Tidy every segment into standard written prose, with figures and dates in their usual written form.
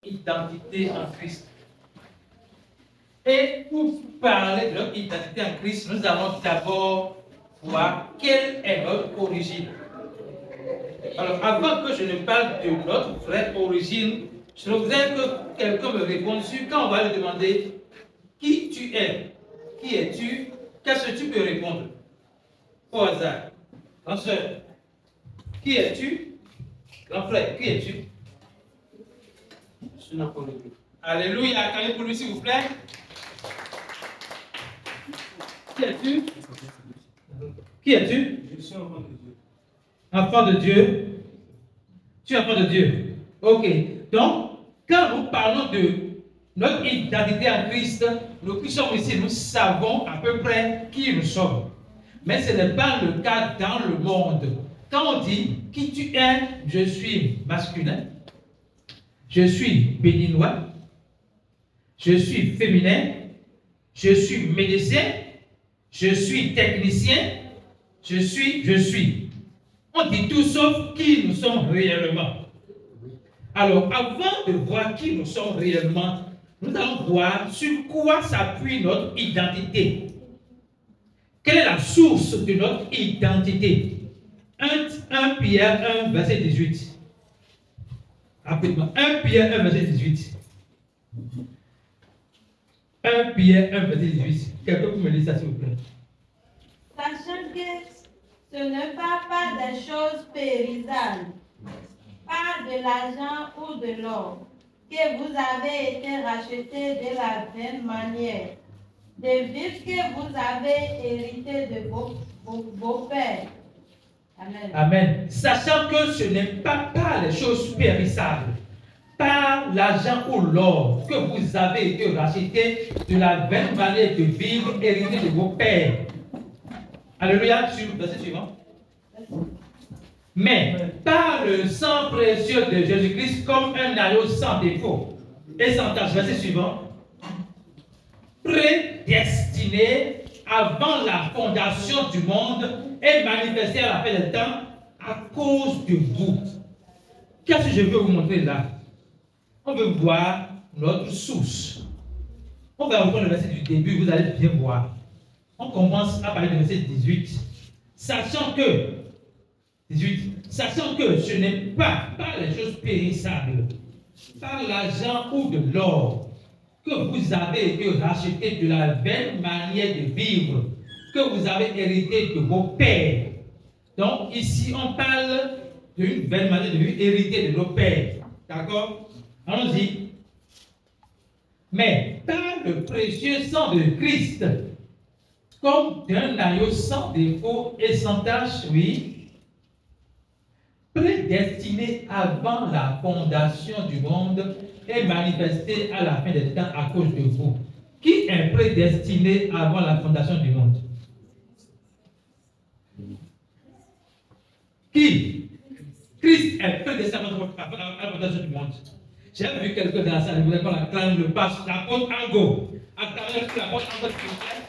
identité en Christ. Et pour parler de notre identité en Christ, nous allons d'abord voir quelle est notre origine. Alors, avant que je ne parle de notre vraie origine, je voudrais que quelqu'un me réponde sur quand on va lui demander qui tu es, qui es-tu, qu'est-ce que tu peux répondre au hasard. Grand soeur, qui es-tu? Grand frère, qui es-tu? Je suis Napoléon. Alléluia, acclamez pour lui s'il vous plaît. Qui es-tu? Qui es-tu? Je suis enfant de Dieu. Enfant de Dieu. Tu es enfant de Dieu. Ok. Donc, quand nous parlons de notre identité en Christ, nous qui sommes ici, nous savons à peu près qui nous sommes. Mais ce n'est pas le cas dans le monde. Quand on dit qui tu es, je suis masculin, je suis béninois, je suis féminin, je suis médecin, je suis technicien, je suis. On dit tout sauf qui nous sommes réellement. Alors, avant de voir qui nous sommes réellement, nous allons voir sur quoi s'appuie notre identité. Quelle est la source de notre identité? 1 Pierre 1, verset 18. Rapidement. 1 Pierre 1, verset 18. 1 Pierre 1, verset 18. Quelqu'un peut me lire ça, s'il vous plaît? Sachant que ce n'est pas des choses périssables, pas de l'argent ou de l'or, que vous avez été rachetés de la vaine manière, des vies que vous avez héritées de vos pères. Amen. Amen. Sachant que ce n'est pas par les choses périssables, par l'argent ou l'or que vous avez été rachetés de la vaine manière de vivre héritée de vos pères. Alléluia, verset suivant. Mais par le sang précieux de Jésus-Christ comme un agneau sans défaut et sans tache. Verset suivant. Prédestiné avant la fondation du monde et manifesté à la fin des temps à cause de vous. Qu'est-ce que je veux vous montrer là? On veut voir notre source. On va reprendre le verset du début, vous allez bien voir. On commence à parler du verset 18. Sachant que ce n'est pas par les choses périssables, par l'argent ou de l'or, que vous avez été rachetés de la vaine manière de vivre, que vous avez hérité de vos pères. Donc ici, on parle d'une vaine manière de vivre héritée de nos pères. D'accord? Allons-y. Mais par le précieux sang de Christ, comme d'un agneau sans défaut et sans tache, oui, prédestiné avant la fondation du monde et manifesté à la fin des temps à cause de vous. Qui est prédestiné avant la fondation du monde? Qui? Christ est prédestiné avant la fondation du monde. J'ai vu quelqu'un dans la salle, il voulait qu'on acclame le passe, l'apôtre Ango. Acclamez l'apôtre Ango, s'il vous plaît.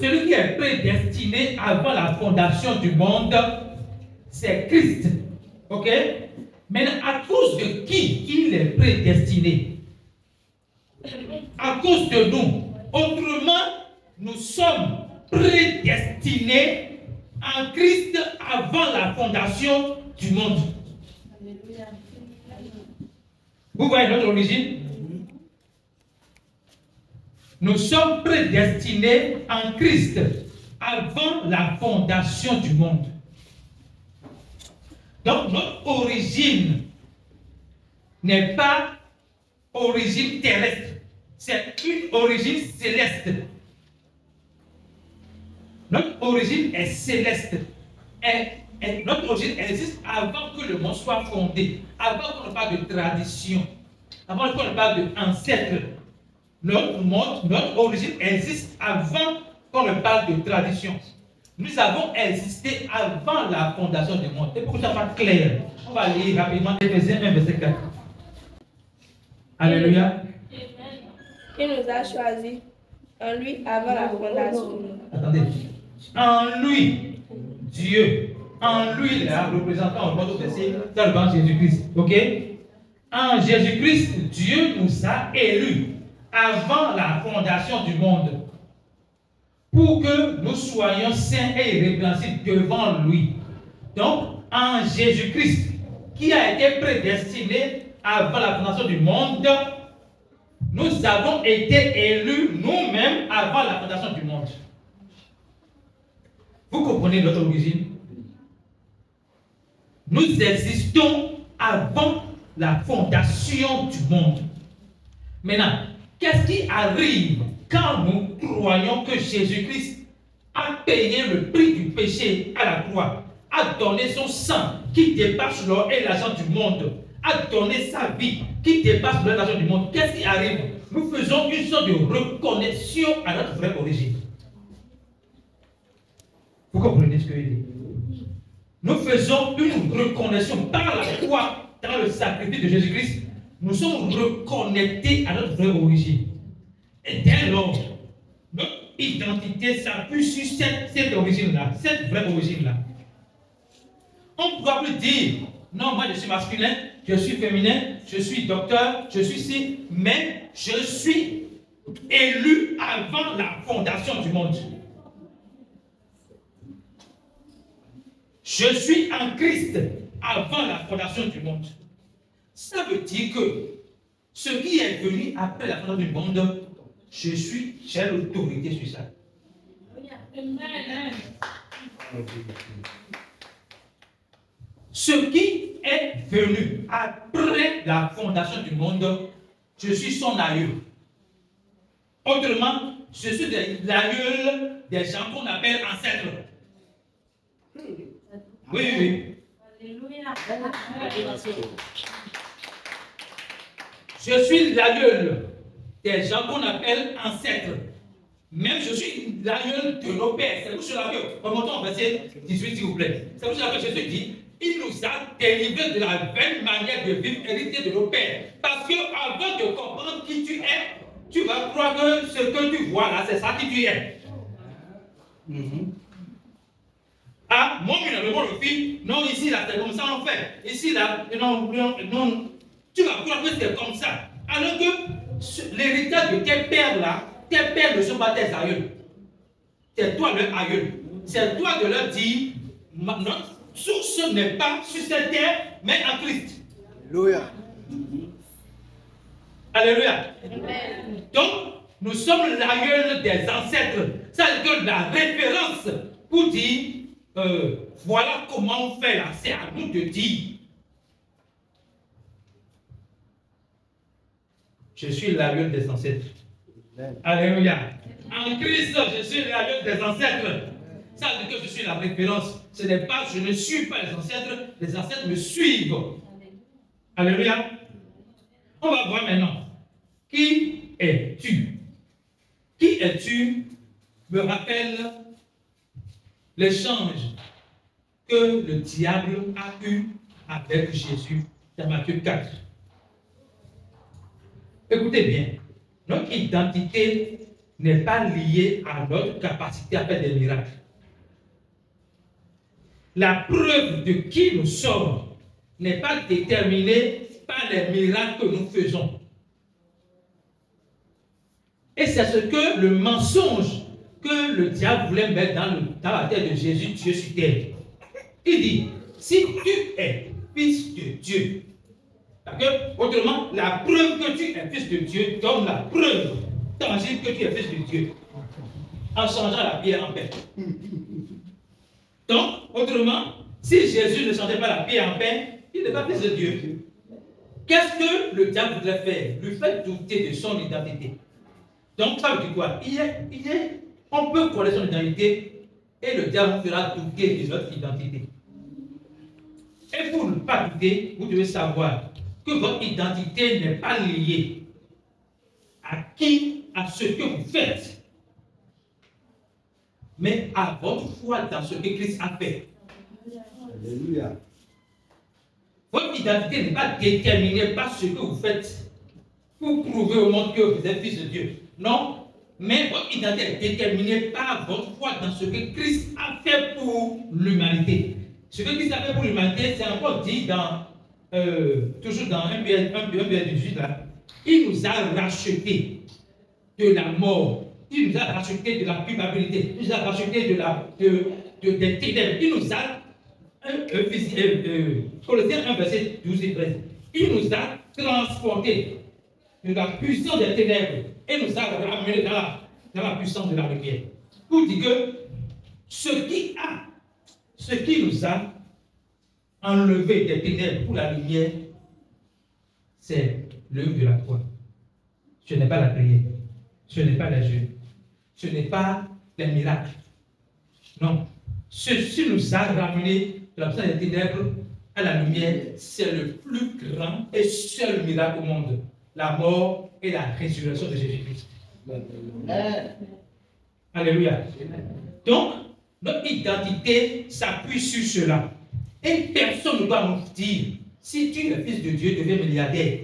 Celui qui est prédestiné avant la fondation du monde, c'est Christ. Ok? Maintenant, à cause de qui il est prédestiné? À cause de nous. Autrement, nous sommes prédestinés en Christ avant la fondation du monde. Vous voyez notre origine? Nous sommes prédestinés en Christ avant la fondation du monde. Donc notre origine n'est pas origine terrestre, c'est une origine céleste. Notre origine est céleste. Notre origine existe avant que le monde soit fondé, avant qu'on ne parle de tradition, avant qu'on ne parle d'ancêtre. Notre origine existe avant qu'on ne parle de tradition. Nous avons existé avant la fondation du monde. Et pour que ça soit clair, on va lire rapidement Éphésiens 1, verset 4. Alléluia. Il nous a choisis en lui avant la fondation du monde. Attendez. En lui, Dieu, En lui, là, représentant votre verset, dans le banc de Jésus-Christ. Ok? En Jésus-Christ, Dieu nous a élus avant la fondation du monde pour que nous soyons saints et irrépréhensibles devant lui. Donc, en Jésus-Christ, qui a été prédestiné avant la fondation du monde, nous avons été élus nous-mêmes avant la fondation du monde. Vous comprenez notre origine? Nous existons avant la fondation du monde. Maintenant, qu'est-ce qui arrive quand nous croyons que Jésus-Christ a payé le prix du péché à la croix, a donné son sang qui dépasse l'or et l'argent du monde, a donné sa vie qui dépasse l'or et l'argent du monde? Qu'est-ce qui arrive? Nous faisons une sorte de reconnexion à notre vraie origine. Vous comprenez ce que je dis? Nous faisons une reconnexion par la foi dans le sacrifice de Jésus-Christ. Nous sommes reconnectés à notre vraie origine. Et dès lors, notre identité s'appuie sur cette origine-là, cette vraie origine-là. On ne pourra plus dire, non, moi je suis masculin, je suis féminin, je suis docteur, je suis ci, mais je suis élu avant la fondation du monde. Je suis en Christ avant la fondation du monde. Ça veut dire que ce qui est venu après la fondation du monde, j'ai l'autorité sur ça. Ce qui est venu après la fondation du monde, je suis son aïeul. Autrement, je suis l'aïeul des gens qu'on appelle ancêtres. Oui, oui. Alléluia. Je suis l'aïeul des gens qu'on appelle ancêtres. Même je suis l'aïeul de nos pères. C'est pour cela que, remontons au verset 18, s'il vous plaît. C'est pour cela que Jésus dit, il nous a délivrés de la vaine manière de vivre héritée de nos pères. Parce que avant de comprendre qui tu es, tu vas croire que ce que tu vois là, c'est ça qui tu es. Ah, mon fils, non, ici, là, c'est comme ça, on fait. Ici, là, non, tu vas croire que c'est comme ça. Alors que l'héritage de tes pères, là, tes pères ne sont pas tes aïeuls. C'est toi leur aïeul. C'est toi de leur dire, notre source n'est pas sur cette terre, mais en Christ. Alléluia. Alléluia. Donc, nous sommes l'aïeul des ancêtres. Ça donne la référence pour dire, voilà comment on fait là. C'est à nous de dire. Je suis l'aïeul des ancêtres. Alléluia. En Christ, je suis l'aïeul des ancêtres. Ça veut dire que je suis la référence. Ce n'est pas, je ne suis pas les ancêtres me suivent. Alléluia. On va voir maintenant. Qui es-tu? Qui es-tu me rappelle l'échange que le diable a eu avec Jésus dans Matthieu 4. Écoutez bien, notre identité n'est pas liée à notre capacité à faire des miracles. La preuve de qui nous sommes n'est pas déterminée par les miracles que nous faisons. Et c'est ce que le mensonge que le diable voulait mettre dans la tête de Jésus, Dieu sur terre. Il dit, si tu es fils de Dieu, autrement, la preuve que tu es fils de Dieu donne la preuve tangible que tu es fils de Dieu, en changeant la pierre en pain. Donc, autrement, si Jésus ne changeait pas la pierre en pain, il n'est pas fils de Dieu. Qu'est-ce que le diable voudrait faire? Lui faire douter de son identité. Donc, ça veut dire quoi? On peut connaître son identité et le diable vous fera douter de votre identité. Et pour ne pas douter, vous devez savoir que votre identité n'est pas liée à ce que vous faites, mais à votre foi dans ce que Christ a fait. Alléluia. Votre identité n'est pas déterminée par ce que vous faites pour prouver au monde que vous êtes fils de Dieu. Non, mais votre identité est déterminée par votre foi dans ce que Christ a fait pour l'humanité. Ce que Christ a fait pour l'humanité, c'est encore dit dans, toujours dans 1 Pierre 18, là. Il nous a rachetés de la mort. Il nous a rachetés de la culpabilité. Il nous a rachetés des ténèbres. Il nous a, Colossiens 1, verset 12 et 13. Il nous a transportés de la puissance des ténèbres et nous a ramenés dans la puissance de la lumière. Pour dire que ce qui nous a enlevé des ténèbres pour la lumière, c'est l'œuvre de la croix. Ce n'est pas la prière, ce n'est pas la jeûne, ce n'est pas les miracles. Non. Ceci nous a ramenés de la puissance des ténèbres à la lumière. C'est le plus grand et seul miracle au monde. La mort et la résurrection de Jésus-Christ. Alléluia. Donc, notre identité s'appuie sur cela. Et personne ne doit nous dire, si tu es fils de Dieu, deviens milliardaire.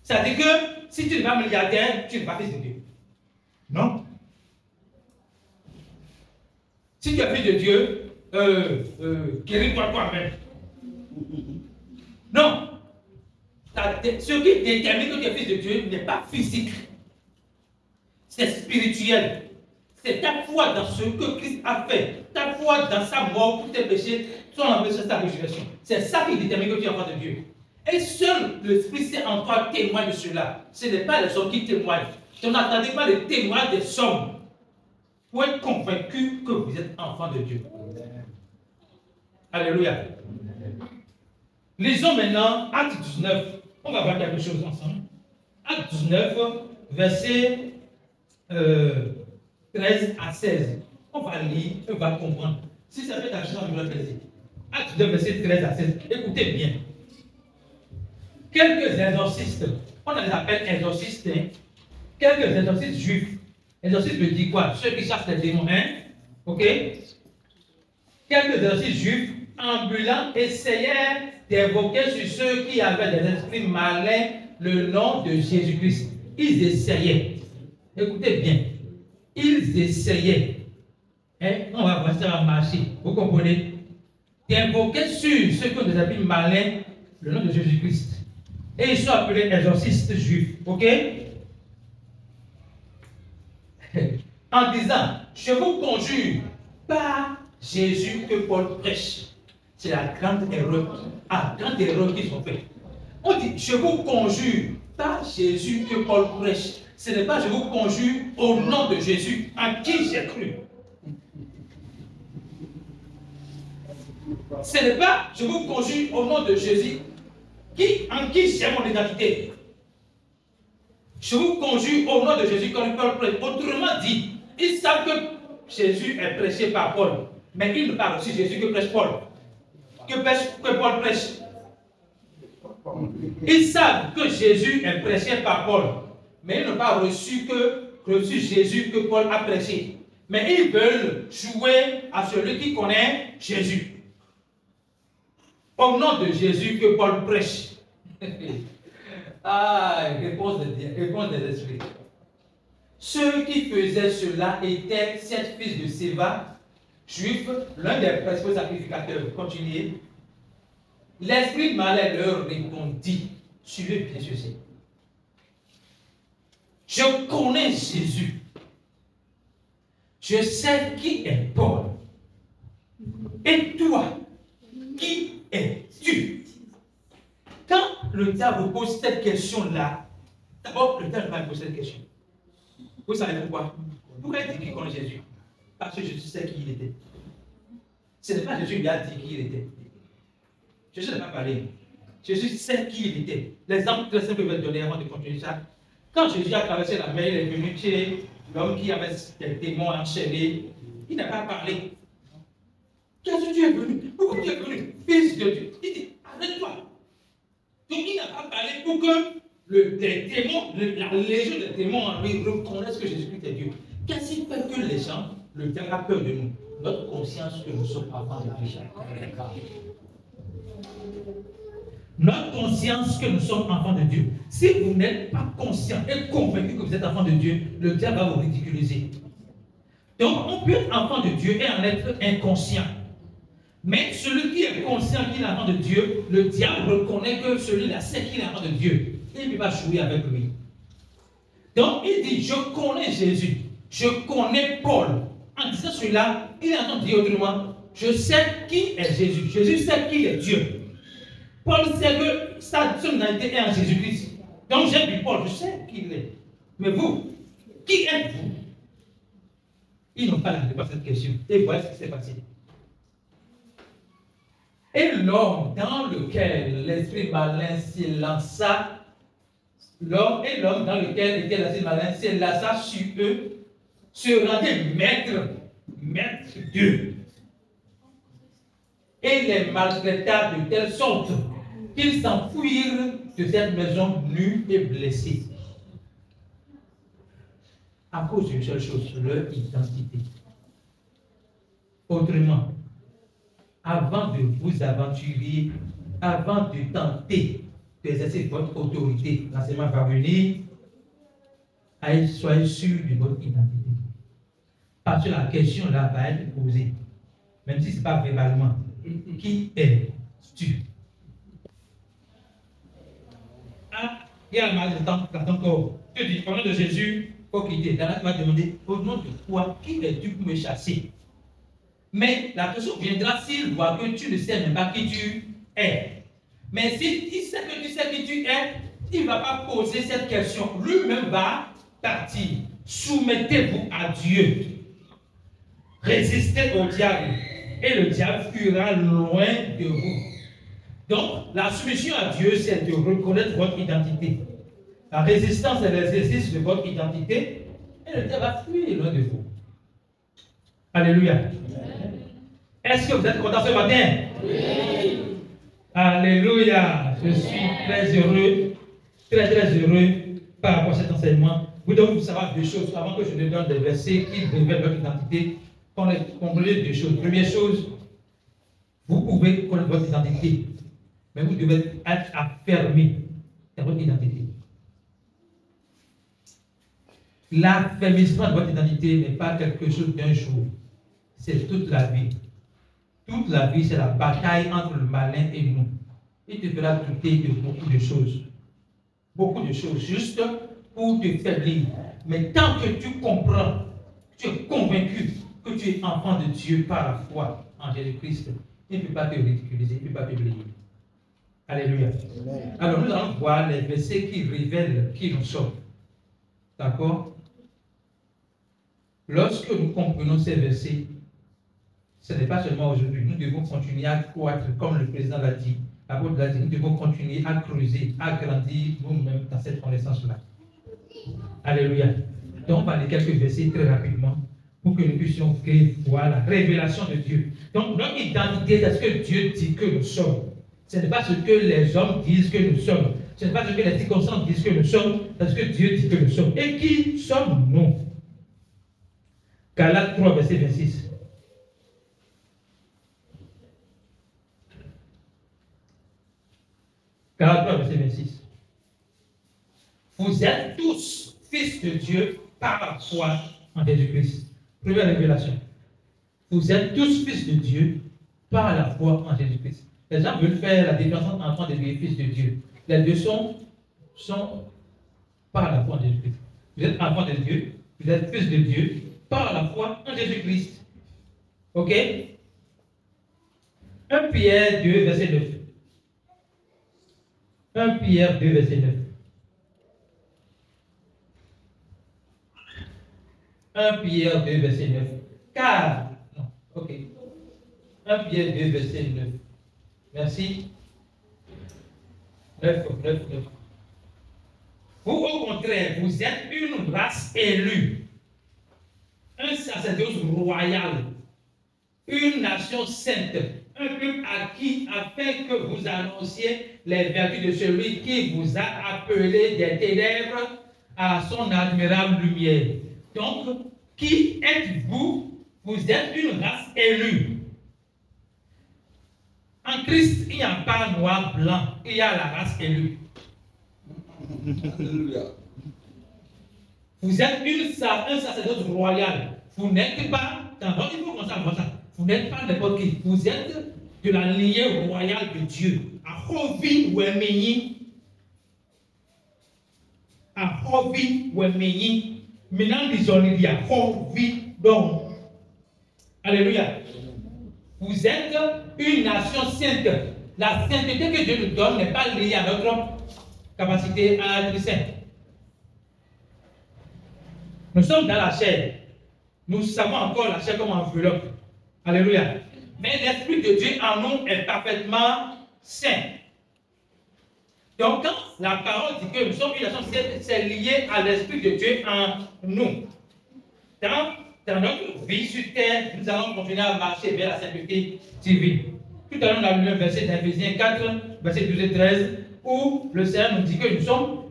Ça veut dire que si tu n'es pas milliardaire, tu n'es pas fils de Dieu. Non. Si tu es fils de Dieu, guéris-toi toi-même. Non. Ce qui détermine que tu es fils de Dieu n'est pas physique. C'est spirituel. C'est ta foi dans ce que Christ a fait. Ta foi dans sa mort pour tes péchés, son enlèvement, sa résurrection. C'est ça qui détermine que tu es enfant de Dieu. Et seul l'Esprit Saint en toi témoigne de cela. Ce n'est pas les hommes qui témoignent. Tu n'attendez pas le témoignage des hommes pour être convaincu que vous êtes enfant de Dieu. Alléluia. Lisons maintenant Acte 19. On va voir quelque chose ensemble. Acte 19, verset 13 à 16. On va lire, on va comprendre. Si ça fait l'argent, je vous le plaisir. Acte 2, verset 13 à 16. Écoutez bien. Quelques exorcistes, on les appelle exorcistes, hein? Quelques exorcistes juifs. Exorcistes veut dire quoi? Ceux qui chassent les démons, hein? Ok? Quelques exorcistes juifs ambulants essayaient d'évoquer sur ceux qui avaient des esprits malins le nom de Jésus-Christ. Ils essayaient. Écoutez bien. Ils essayaient. Hein? On va voir ça va marcher. Vous comprenez? D'invoquer sur ceux qui ont des esprits malins le nom de Jésus-Christ. Et ils sont appelés exorcistes juifs. Ok? En disant, je vous conjure par Jésus que Paul prêche. C'est la grande erreur. Ah, grande erreur qu'ils ont fait. On dit, je vous conjure par Jésus que Paul prêche. Ce n'est pas je vous conjure au nom de Jésus en qui j'ai cru. Ce n'est pas je vous conjure au nom de Jésus en qui j'ai mon identité. Je vous conjure au nom de Jésus comme Paul prêche. Autrement dit, ils savent que Jésus est prêché par Paul. Mais ils ne parlent aussi Jésus que prêche Paul. Que Paul prêche. Ils savent que Jésus est prêché par Paul. Mais ils n'ont pas reçu Jésus que Paul a prêché. Mais ils veulent jouer à celui qui connaît Jésus. Au nom de Jésus que Paul prêche. Ah, réponse des esprits. Ceux qui faisaient cela étaient 7 fils de Séva, juifs, l'un des principaux sacrificateurs. Continuez. L'esprit malin leur répondit, suivez bien ceci. Je connais Jésus. Je sais qui est Paul. Et toi, qui es-tu? Quand le diable vous pose cette question-là, d'abord, le diable va poser cette question. Vous savez pourquoi? Pourquoi il dit qu'il connaît Jésus? Parce que Jésus sait qui il était. Ce n'est pas Jésus qui lui a dit qui il était. Jésus n'a pas parlé. Jésus sait qui il était. L'exemple très simple que je vais donner avant de continuer ça. Quand Jésus a traversé la mer, il est venu chez l'homme qui avait des démons enchaînés. Il n'a pas parlé. Qu'est-ce que tu es venu? Pourquoi tu es venu? Fils de Dieu. Il dit, arrête-toi. Donc il n'a pas parlé pour que les démons, la légion des démons en lui reconnaissent que Jésus-Christ est Dieu. Qu'est-ce qui fait que les gens, le diable a peur de nous? Notre conscience que nous sommes enfants de Dieu. Notre conscience que nous sommes enfants de Dieu. Si vous n'êtes pas conscient et convaincu que vous êtes enfant de Dieu, le diable va vous ridiculiser. Donc on peut être enfant de Dieu et en être inconscient. Mais celui qui est conscient qu'il est l'enfant de Dieu, le diable reconnaît que celui-là sait qu'il est l'enfant de Dieu. Et il ne peut pas jouer avec lui. Donc il dit, je connais Jésus, je connais Paul. En disant cela, il est en train de dire autrement, je sais qui est Jésus. Jésus sait qui est Dieu. Paul sait que sa personnalité est en Jésus-Christ. Donc j'ai vu Paul, je sais qui il est. Mais vous, qui êtes-vous? Ils n'ont pas la réponse à cette question. Et voilà ce qui s'est passé. Et l'homme dans lequel l'esprit malin s'élança, l'homme dans lequel était l'esprit malin s'élança sur eux, se rendait maître d'eux. Et les maltraita de telle sorte qu'ils s'enfuirent de cette maison nus et blessés. À cause d'une seule chose, leur identité. Autrement, avant de vous aventurer, avant de tenter d'exercer votre autorité, l'enseignement va venir, soyez sûr de votre identité. Parce que la question là va être posée, même si ce n'est pas verbalement. Qui es-tu? Ah, il y a le mal de temps encore. Tu dis, au nom de Jésus, il faut quitter. Là, tu vas demander, au nom de quoi, qui es-tu pour me chasser? Mais la question viendra s'il voit que tu ne sais même pas qui tu es. Mais s'il sait que tu sais qui tu es, il ne va pas poser cette question. Lui-même va partir. Soumettez-vous à Dieu. Résistez au diable. Et le diable fuira loin de vous. Donc, la soumission à Dieu, c'est de reconnaître votre identité. La résistance est l'exercice de votre identité. Et le diable va fuir loin de vous. Alléluia. Est-ce que vous êtes content ce matin? Oui. Alléluia. Je suis très heureux, très heureux par rapport à cet enseignement. Vous devez savoir deux choses avant que je ne donne des versets qui révèlent votre identité. Comprenez deux choses. Première chose, vous pouvez connaître votre identité, mais vous devez être affermi dans votre identité. L'affermissement de votre identité n'est pas quelque chose d'un jour, c'est toute la vie. Toute la vie, c'est la bataille entre le malin et nous. Il te fera douter de beaucoup de choses. Beaucoup de choses, juste pour te faiblir. Mais tant que tu comprends, tu es convaincu que tu es enfant de Dieu par la foi en Jésus-Christ, il ne peut pas te ridiculiser, il ne peut pas te oublier. Alléluia. Amen. Alors nous allons voir les versets qui révèlent qui nous sommes. D'accord? Lorsque nous comprenons ces versets, ce n'est pas seulement aujourd'hui, nous devons continuer à croître, comme le président l'a dit, l'apôtre l'a dit, nous devons continuer à creuser, à grandir nous-mêmes dans cette connaissance-là. Alléluia. Donc on va lire quelques versets très rapidement pour que nous puissions voir la révélation de Dieu. Donc notre identité, c'est ce que Dieu dit que nous sommes. Ce n'est pas ce que les hommes disent que nous sommes. Ce n'est pas ce que les circonstances disent que nous sommes, c'est ce que Dieu dit que nous sommes. Et qui sommes-nous? Galates 3, verset 26. Galates 3, verset 26. Vous êtes tous fils de Dieu par la foi en Jésus-Christ. Première révélation. Vous êtes tous fils de Dieu par la foi en Jésus-Christ. Les gens veulent faire la différence entre enfant de Dieu et fils de Dieu. Les deux sont par la foi en Jésus-Christ. Vous êtes enfant de Dieu, vous êtes fils de Dieu par la foi en Jésus-Christ. Ok? 1 Pierre 2, verset 9. 1 Pierre 2, verset 9. 1 Pierre 2, verset 9. Car, non, ok. 1 Pierre 2, verset 9. Merci. 9. Vous, au contraire, vous êtes une race élue, un sacerdoce royal, une nation sainte, un peuple acquis afin que vous annonciez les vertus de celui qui vous a appelé des ténèbres à son admirable lumière. Donc, qui êtes-vous? Vous êtes une race élue. En Christ, il n'y a pas noir, blanc, il y a la race élue. Vous êtes un sacerdoce royal. Vous n'êtes pas, il faut commencer à voir ça. Vous n'êtes pas n'importe qui. Vous êtes de la lignée royale de Dieu. À Hovi Wemeni. À Hovi Wemeni. Maintenant, disons, il y a Hovi donc. Alléluia. Vous êtes une nation sainte. La sainteté que Dieu nous donne n'est pas liée à notre capacité à être saint. Nous sommes dans la chair. Nous savons encore la chair comme enveloppe. Alléluia. Mais l'Esprit de Dieu en nous est parfaitement saint. Donc, quand la parole dit que nous sommes une nation sainte, c'est lié à l'Esprit de Dieu en nous. Dans notre vie sur terre, nous allons continuer à marcher vers la sainteté divine. Tout à l'heure, on a lu un verset d'Éphésiens 4, verset 12 et 13, où le Seigneur nous dit que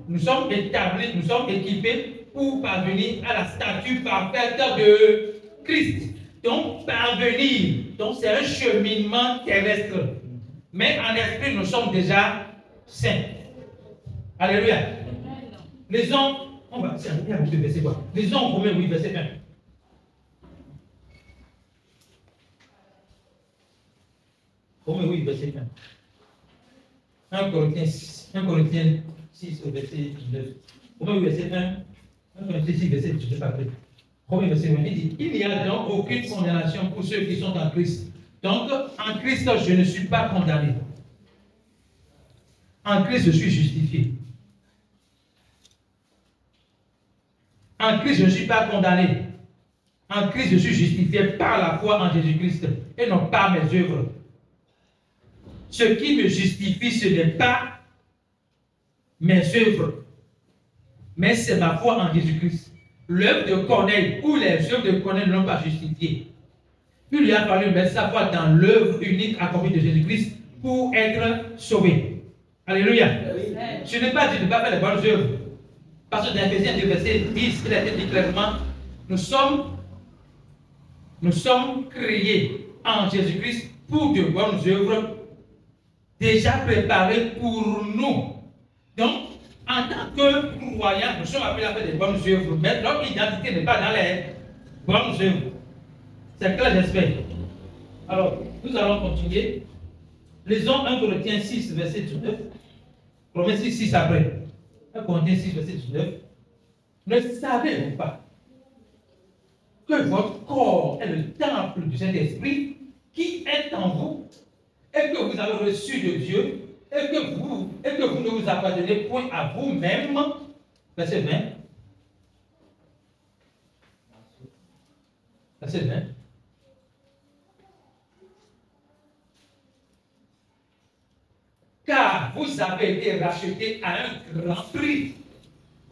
nous sommes établis, nous sommes équipés pour parvenir à la stature parfaite de Christ. Donc, parvenir, donc c'est un cheminement terrestre. Mais en esprit, nous sommes déjà saints. Alléluia. Lisons, on va s'arrêter avec ce verset quoi. Lisons Romains 8, verset 1. Romains 8, verset 1. 1 Corinthiens 6, verset 19. Romains 8, verset 1. 1 Corinthiens 6, verset 19 après. Romains verset 1, il dit, il n'y a donc aucune condamnation pour ceux qui sont en Christ. Donc, en Christ, je ne suis pas condamné. En Christ, je suis justifié. En Christ, je ne suis pas condamné. En Christ, je suis justifié par la foi en Jésus-Christ et non par mes œuvres. Ce qui me justifie, ce n'est pas mes œuvres, mais c'est ma foi en Jésus-Christ. L'œuvre de Corneille ou les œuvres de Corneille ne l'ont pas justifié. Il lui a fallu mettre sa foi dans l'œuvre unique accomplie de Jésus-Christ pour être sauvé. Alléluia. Je n'ai pas dit de ne pas faire les bonnes œuvres. Parce que dans Éphésiens 2, verset 10, il a été dit clairement, nous sommes créés en Jésus-Christ pour de bonnes œuvres déjà préparées pour nous. Donc, en tant que croyants, nous sommes appelés à faire des bonnes œuvres, mais notre identité n'est pas dans les bonnes œuvres. C'est clair, j'espère. Alors, nous allons continuer. Lisons 1 Corinthiens 6, verset 19. Romains 6, 6 après. 1 Corinthiens 6, verset 19. Ne savez-vous pas que votre corps est le temple du Saint-Esprit qui est en vous et que vous avez reçu de Dieu et que vous ne vous appartenez point à vous-même. Verset 20. Verset 20. Car vous avez été rachetés à un grand prix.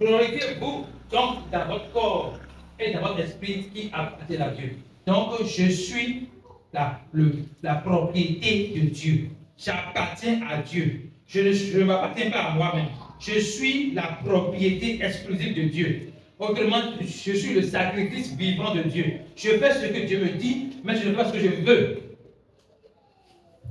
Glorifiez-vous donc dans votre corps et dans votre esprit qui appartient à Dieu. Donc je suis la propriété de Dieu. J'appartiens à Dieu. Je ne m'appartiens pas à moi-même. Je suis la propriété exclusive de Dieu. Autrement, je suis le sacrifice vivant de Dieu. Je fais ce que Dieu me dit, mais je ne fais pas ce que je veux.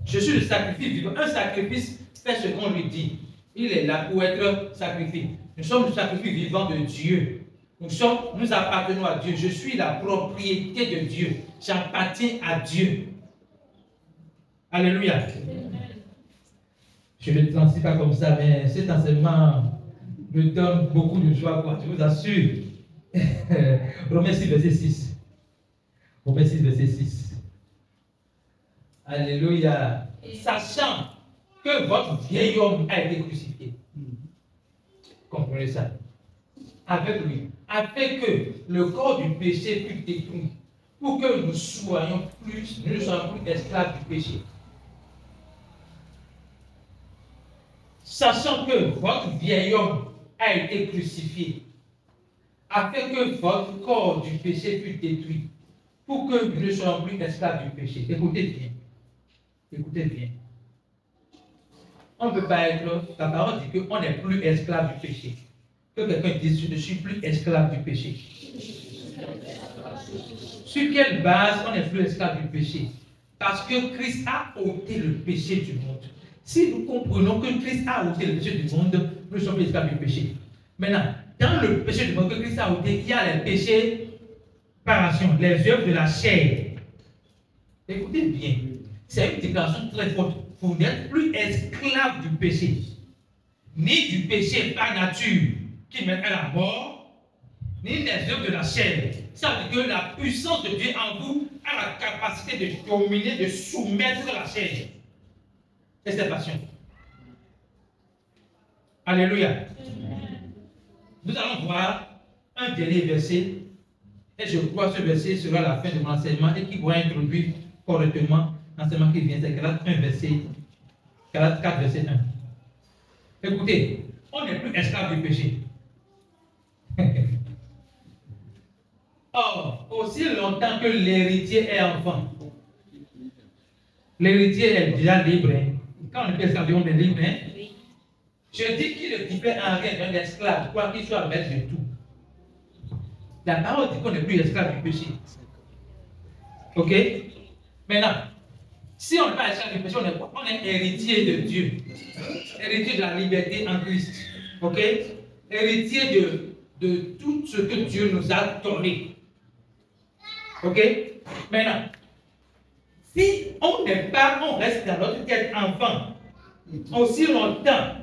Je suis le sacrifice vivant. Un sacrifice fait ce qu'on lui dit. Il est là pour être sacrifié. Nous sommes le sacrifice vivant de Dieu. Nous appartenons à Dieu. Je suis la propriété de Dieu. J'appartiens à Dieu. Alléluia. Je ne le transmets pas comme ça, mais cet enseignement me donne beaucoup de joie, quoi, je vous assure. Romains 6, verset 6. Romains 6, verset 6. Alléluia. Sachant que votre vieil homme a été crucifié. Comprenez ça. Avec lui. Afin que le corps du péché fût détruit. Pour que nous ne soyons plus esclaves du péché. Sachant que votre vieil homme a été crucifié, afin que votre corps du péché fût détruit, pour que nous ne soyons plus esclaves du péché. Écoutez bien. Écoutez bien. On ne peut pas être, la parole dit qu'on n'est plus esclave du péché. Que quelqu'un dise, je ne suis plus esclave du péché. Sur quelle base on n'est plus esclave du péché? Parce que Christ a ôté le péché du monde. Si nous comprenons que Christ a ôté le péché du monde, nous sommes esclaves du péché. Maintenant, dans le péché du monde que Christ a ôté, il y a les péchés par action, les œuvres de la chair. Écoutez bien, c'est une déclaration très forte. Vous n'êtes plus esclave du péché, ni du péché par nature qui mène à la mort, ni des œuvres de la chair. Ça veut dire que la puissance de Dieu en vous a la capacité de dominer, de soumettre la chair et ses passions. Alléluia. Nous allons voir un dernier verset, et je crois que ce verset sera la fin de mon enseignement et qui pourra introduire correctement l'enseignement qui vient. C'est Galates 1, verset 4, verset 1. Écoutez, on n'est plus esclave du péché. Or, aussi longtemps que l'héritier est enfant, l'héritier est déjà libre. Quand on est esclave, on est libre. Je dis qu'il ne diffère en rien d'un esclave, quoi qu'il soit maître de tout. La parole dit qu'on n'est plus esclave du péché. Ok? Maintenant, si on n'est pas esclave du péché, on est héritier de Dieu. Héritier de la liberté en Christ. Ok? Héritier de tout ce que Dieu nous a donné. Ok? Maintenant, si on reste dans notre tête enfant, aussi longtemps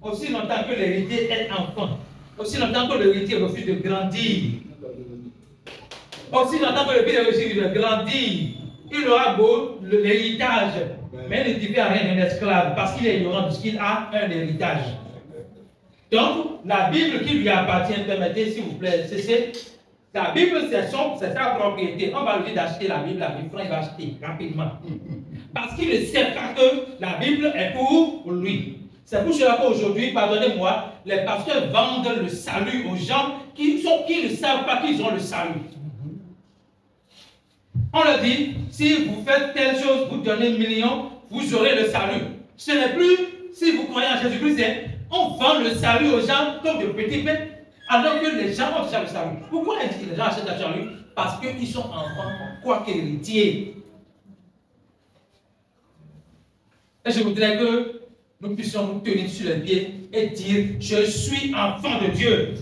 que l'héritier est enfant, aussi longtemps que l'héritier refuse de grandir, aussi longtemps que le fils refuse de grandir, il aura beau l'héritage, mais il ne diffère rien d'un esclave parce qu'il est ignorant de ce qu'il a un héritage. Donc, la Bible qui lui appartient, permettez s'il vous plaît, la Bible c'est sa propriété. On va lui dire d'acheter la Bible, il va acheter rapidement. Parce qu'il ne sait pas que la Bible est pour lui. C'est pour cela qu'aujourd'hui, pardonnez-moi, les pasteurs vendent le salut aux gens qui ne savent pas qu'ils ont le salut. On leur dit, si vous faites telle chose, vous donnez 1 million, vous aurez le salut. Ce n'est plus, si vous croyez en Jésus-Christ, on vend le salut aux gens comme de petits pains, alors que les gens ont déjà le salut. Pourquoi est-ce que les gens achètent le salut? Parce qu'ils sont enfants, quoi qu'héritiers. Et je voudrais que nous puissions nous tenir sur les pieds et dire, je suis enfant de Dieu.